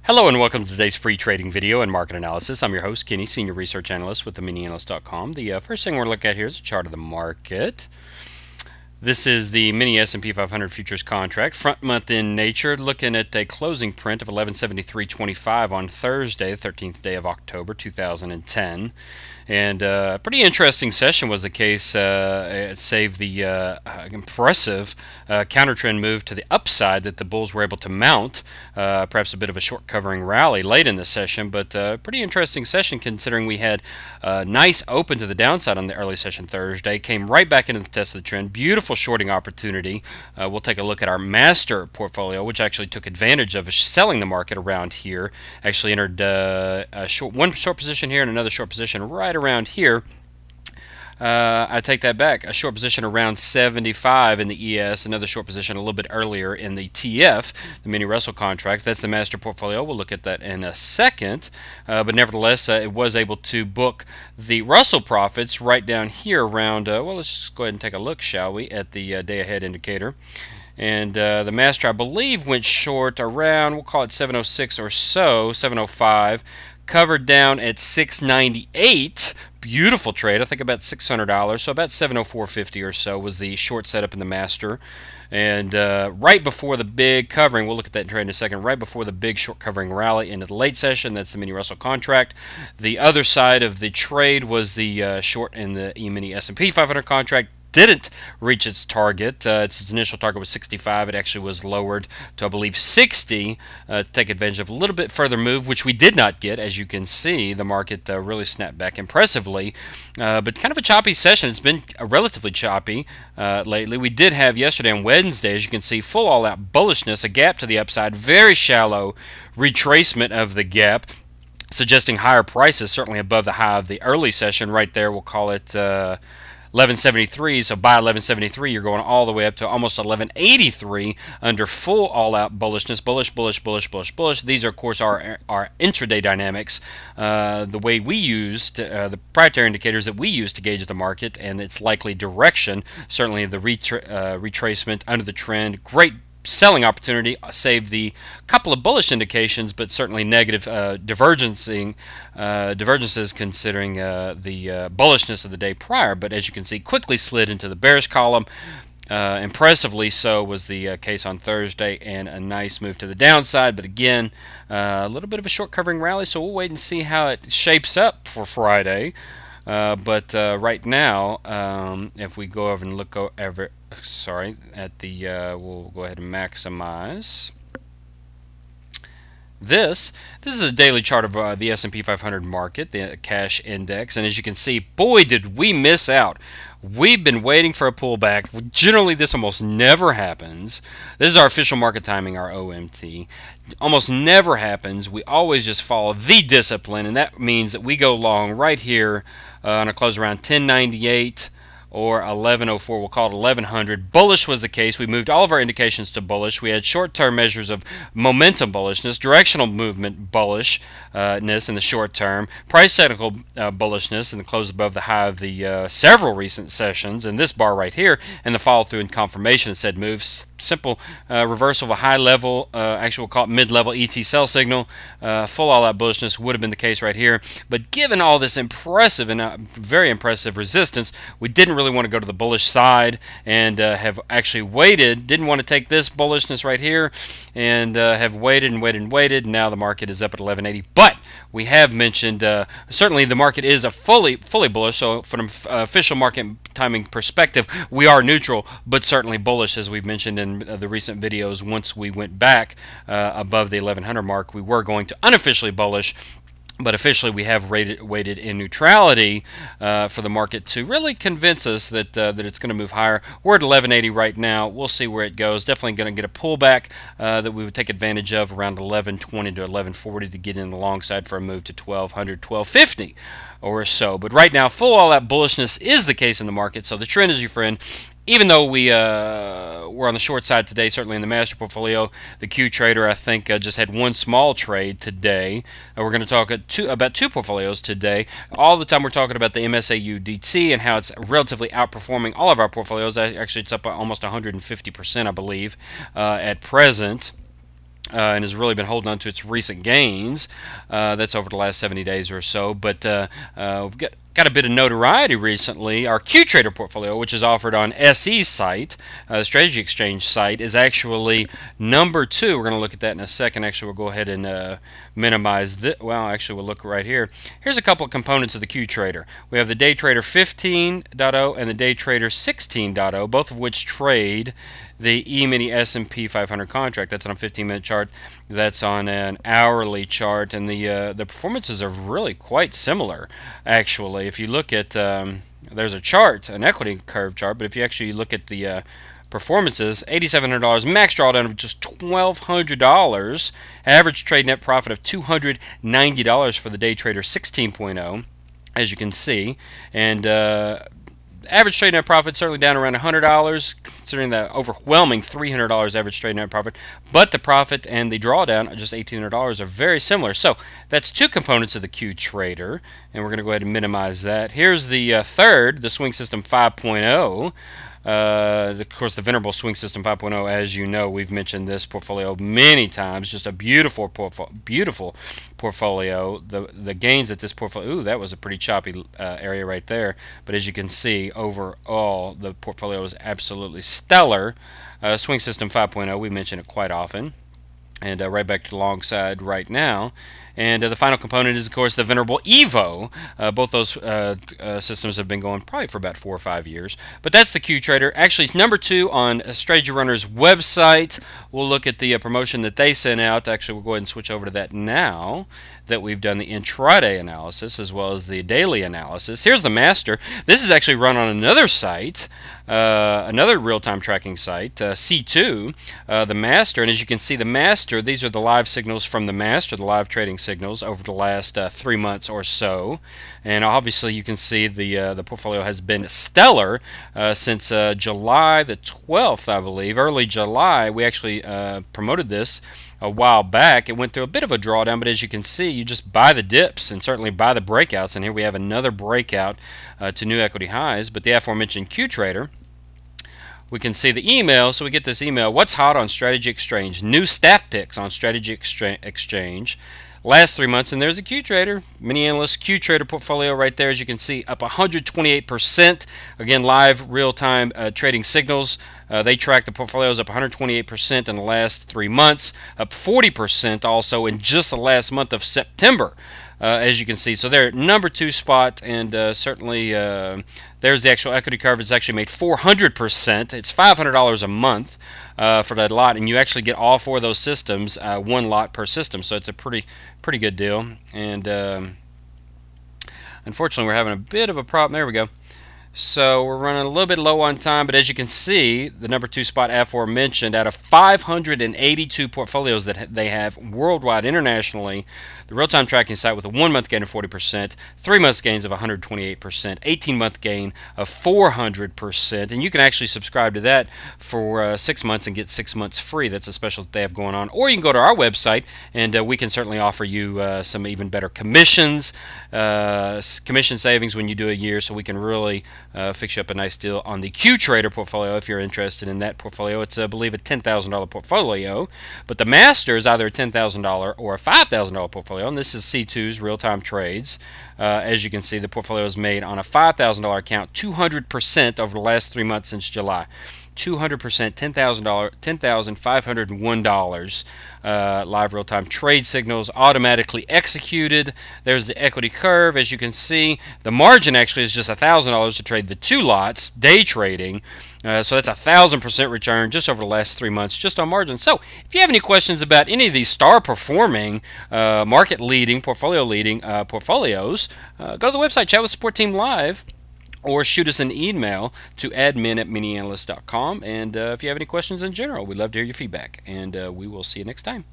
Hello and welcome to today's free trading video and market analysis. I'm your host, Kenny, Senior Research Analyst with the MiniAnalyst.com. The first thing we're looking at here is a chart of the market. This is the mini S&P 500 futures contract, front month in nature, looking at a closing print of 1173.25 on Thursday, the 13th day of October 2010. And a pretty interesting session was the case, save the impressive counter trend move to the upside that the bulls were able to mount. Perhaps a bit of a short covering rally late in the session, but pretty interesting session considering we had a nice open to the downside on the early session Thursday, came right back into the test of the trend. Beautiful shorting opportunity. We'll take a look at our master portfolio, which actually took advantage of selling the market around here. Actually entered one short position here and another short position right around here. I take that back. A short position around 75 in the ES, another short position a little bit earlier in the TF, the mini Russell contract. That's the master portfolio. We'll look at that in a second. But nevertheless, it was able to book the Russell profits right down here around, well, let's just go ahead and take a look, shall we, at the day ahead indicator. And the master, I believe, went short around, we'll call it 706 or so, 705. Covered down at 698. Beautiful trade. I think about $600. So about 704.50 or so was the short setup in the master. And right before the big covering, we'll look at that trade in a second, right before the big short covering rally into the late session, that's the mini Russell contract. The other side of the trade was the short in the mini S&P 500 contract. Didn't reach its target. Its initial target was 65. It actually was lowered to, I believe, 60 to take advantage of a little bit further move, which we did not get. As you can see, the market really snapped back impressively. But kind of a choppy session. It's been relatively choppy lately. We did have yesterday and Wednesday, as you can see, full all-out bullishness, a gap to the upside, very shallow retracement of the gap, suggesting higher prices, certainly above the high of the early session right there. We'll call it 1173, so by 1173 you're going all the way up to almost 1183 under full all-out bullishness. Bullish, bullish, bullish, bullish, bullish. These are, of course, our intraday dynamics, the way we used, the proprietary indicators that we use to gauge the market and its likely direction. Certainly the retracement under the trend, great selling opportunity, save the couple of bullish indications, but certainly negative divergences considering the bullishness of the day prior. But as you can see, quickly slid into the bearish column. Impressively so was the case on Thursday, and a nice move to the downside. But again, a little bit of a short covering rally, so we'll wait and see how it shapes up for Friday. But right now, if we go over and look over, at the, we'll go ahead and maximize. This is a daily chart of the S&P 500 market, the cash index, and as you can see, boy, did we miss out. We've been waiting for a pullback. Generally, this almost never happens. This is our official market timing, our OMT. Almost never happens. We always just follow the discipline, and that means that we go long right here on a close around 1098 or 1104. We'll call it 1100. Bullish was the case. We moved all of our indications to bullish. We had short-term measures of momentum bullishness, directional movement bullishness in the short term, price technical bullishness in the close above the high of the several recent sessions, and this bar right here, and the follow-through and confirmation of said moves. Simple reversal of a high level, actually we'll call it mid-level ET sell signal. Full all-out bullishness would have been the case right here. But given all this impressive and very impressive resistance, we didn't really want to go to the bullish side and have actually waited. Didn't want to take this bullishness right here and have waited and waited and waited. Now the market is up at 1180. But we have mentioned certainly the market is a fully bullish. So from an official market timing perspective, we are neutral, but certainly bullish, as we've mentioned in the recent videos. Once we went back above the 1100 mark, we were going to unofficially bullish. But officially, we have waited in neutrality for the market to really convince us that it's going to move higher. We're at 1180 right now. We'll see where it goes. Definitely going to get a pullback that we would take advantage of around 1120 to 1140 to get in the long side for a move to 1200, 1250 or so. But right now, full all that bullishness is the case in the market. So the trend is your friend. Even though we're on the short side today, certainly in the master portfolio, the Q trader, I think, just had one small trade today. We're going to talk about two portfolios today. All the time we're talking about the MSAU DT and how it's relatively outperforming all of our portfolios. Actually, it's up almost 150%, I believe, at present. and has really been holding on to its recent gains. That's over the last 70 days or so. But we've got a bit of notoriety recently. Our QTrader portfolio, which is offered on SE's site, the Strategy Exchange site, is actually number 2. We're going to look at that in a second. Actually, we'll go ahead and minimize this. Well, actually, we'll look right here. Here's a couple of components of the QTrader. We have the Day Trader 15.0 and the Day Trader 16.0, both of which trade the E-mini S&P 500 contract. That's on a 15-minute chart. That's on an hourly chart, and the performances are really quite similar. Actually, if you look at there's a chart, an equity curve chart, but if you actually look at the performances, $8,700, max drawdown of just $1,200, average trade net profit of $290 for the Day Trader 16.0, as you can see, and average trade net profit certainly down around $100, considering the overwhelming $300 average trade net profit. But the profit and the drawdown, just $1,800, are very similar. So that's 2 components of the QTrader, and we're going to go ahead and minimize that. Here's the third, the Swing System 5.0. Of course, the venerable Swing System 5.0, as you know, we've mentioned this portfolio many times. Just a beautiful portfolio. The gains at this portfolio, ooh, that was a pretty choppy area right there. But as you can see, overall, the portfolio is absolutely stellar. Swing System 5.0, we mention it quite often. And right back to the long side right now. And the final component is, of course, the venerable Evo. Both those systems have been going probably for about 4 or 5 years. But that's the QTrader. Actually, it's number 2 on Strategy Runner's website. We'll look at the promotion that they sent out. Actually, we'll go ahead and switch over to that now that we've done the intraday analysis as well as the daily analysis. Here's the master. This is actually run on another site, another real-time tracking site, C2, the master. And as you can see, the master, these are the live signals from the master, the live trading signals over the last 3 months or so. And obviously you can see the portfolio has been stellar since July the 12th, I believe. Early July, we actually promoted this a while back. It went through a bit of a drawdown, but as you can see, you just buy the dips and certainly buy the breakouts. And here we have another breakout to new equity highs. But the aforementioned QTrader, we can see the email. So we get this email: what's hot on Strategy Exchange? New staff picks on Strategy Exchange. Last 3 months, and there's a QTrader, MiniAnalyst QTrader portfolio right there, as you can see, up 128%. Again, live real-time trading signals. They track the portfolios up 128% in the last 3 months, up 40% also in just the last month of September. As you can see, so they're at number 2 spot, and certainly there's the actual equity curve. It's actually made 400%. It's $500 a month for that lot, and you actually get all 4 of those systems, 1 lot per system. So it's a pretty good deal. And unfortunately, we're having a bit of a problem. There we go. So we're running a little bit low on time, but as you can see, the number 2 spot aforementioned, out of 582 portfolios that they have worldwide, internationally, the real-time tracking site with a 1-month gain of 40%, 3 months gains of 128%, 18-month gain of 400%, and you can actually subscribe to that for 6 months and get 6 months free. That's a special that they have going on. Or you can go to our website, and we can certainly offer you some even better commissions, commission savings when you do a year, so we can really fix you up a nice deal on the QTrader portfolio if you're interested in that portfolio. It's, I believe, a $10,000 portfolio, but the master is either a $10,000 or a $5,000 portfolio, and this is C2's real-time trades. As you can see, the portfolio is made on a $5,000 account, 200% over the last 3 months since July. 200%, $10,501 live real-time trade signals automatically executed. There's the equity curve. As you can see, the margin actually is just $1,000 to trade the 2 lots, day trading. So that's 1,000% return just over the last 3 months, just on margin. So if you have any questions about any of these star-performing, market-leading, portfolio-leading portfolios, go to the website, chat with Support Team Live, or shoot us an email to admin@MiniAnalyst.com. And if you have any questions in general, we'd love to hear your feedback. And we will see you next time.